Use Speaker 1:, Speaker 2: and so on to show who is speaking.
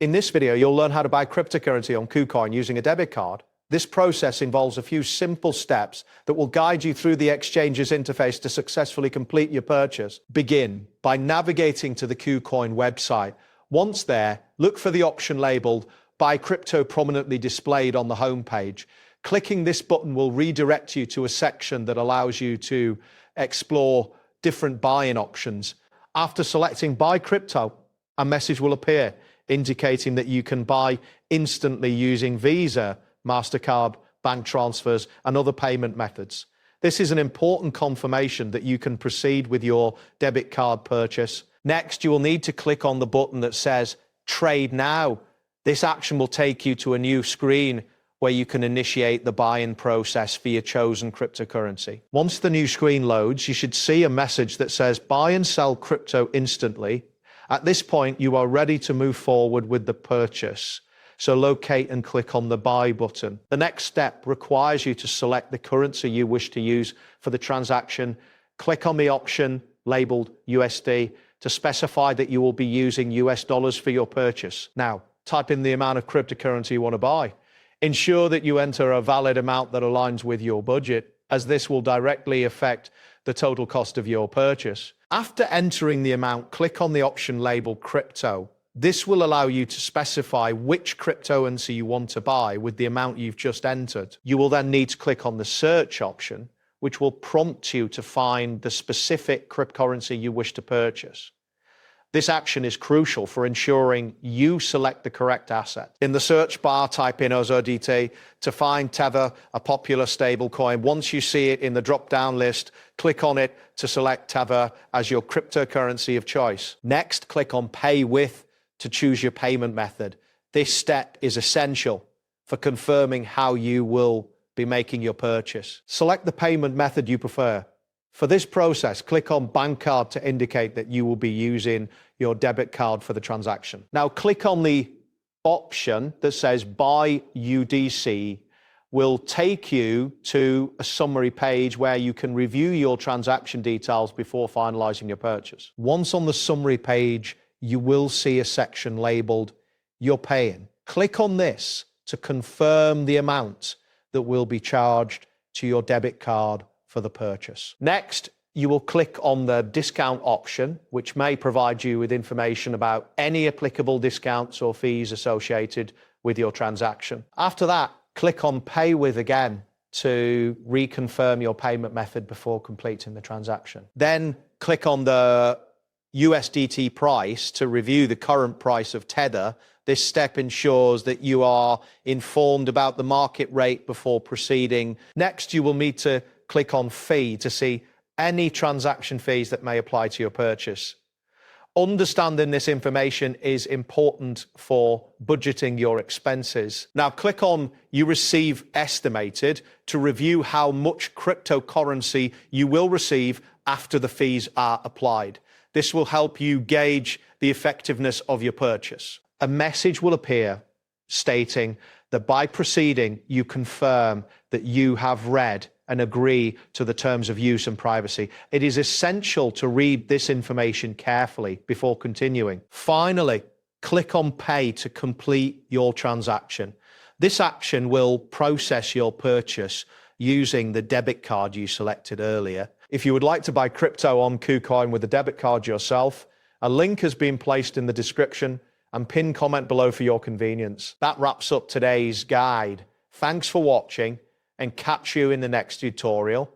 Speaker 1: In this video, you'll learn how to buy cryptocurrency on KuCoin using a debit card. This process involves a few simple steps that will guide you through the exchange's interface to successfully complete your purchase. Begin by navigating to the KuCoin website. Once there, look for the option labeled Buy Crypto prominently displayed on the homepage. Clicking this button will redirect you to a section that allows you to explore different buying options. After selecting Buy Crypto, a message will appear indicating that you can buy instantly using Visa, MasterCard, bank transfers, and other payment methods. This is an important confirmation that you can proceed with your debit card purchase. Next, you will need to click on the button that says Trade Now. This action will take you to a new screen where you can initiate the buy-in process for your chosen cryptocurrency. Once the new screen loads, you should see a message that says Buy and Sell Crypto Instantly. At this point, you are ready to move forward with the purchase. So locate and click on the Buy button. The next step requires you to select the currency you wish to use for the transaction. Click on the option labeled USD to specify that you will be using US dollars for your purchase. Now, type in the amount of cryptocurrency you want to buy. Ensure that you enter a valid amount that aligns with your budget, as this will directly affect the total cost of your purchase. After entering the amount, click on the option labeled Crypto. This will allow you to specify which cryptocurrency you want to buy with the amount you've just entered. You will then need to click on the search option, which will prompt you to find the specific cryptocurrency you wish to purchase. This action is crucial for ensuring you select the correct asset. In the search bar, type in USDT to find Tether, a popular stablecoin. Once you see it in the drop-down list, click on it to select Tether as your cryptocurrency of choice. Next, click on Pay With to choose your payment method. This step is essential for confirming how you will be making your purchase. Select the payment method you prefer. For this process, click on Bank Card to indicate that you will be using your debit card for the transaction. Now click on the option that says Buy UDC. Will take you to a summary page where you can review your transaction details before finalizing your purchase. Once on the summary page, you will see a section labeled You're Paying. Click on this to confirm the amount that will be charged to your debit card for the purchase. Next, you will click on the discount option, which may provide you with information about any applicable discounts or fees associated with your transaction. After that, click on Pay With again to reconfirm your payment method before completing the transaction. Then click on the USDT price to review the current price of Tether. This step ensures that you are informed about the market rate before proceeding. Next, you will need to click on Fee to see any transaction fees that may apply to your purchase. Understanding this information is important for budgeting your expenses. Now click on You Receive Estimated to review how much cryptocurrency you will receive after the fees are applied. This will help you gauge the effectiveness of your purchase. A message will appear stating that by proceeding, you confirm that you have read and agree to the terms of use and privacy. It is essential to read this information carefully before continuing. Finally, click on Pay to complete your transaction. This action will process your purchase using the debit card you selected earlier. If you would like to buy crypto on KuCoin with a debit card yourself, a link has been placed in the description and pinned comment below for your convenience. That wraps up today's guide. Thanks for watching, and catch you in the next tutorial.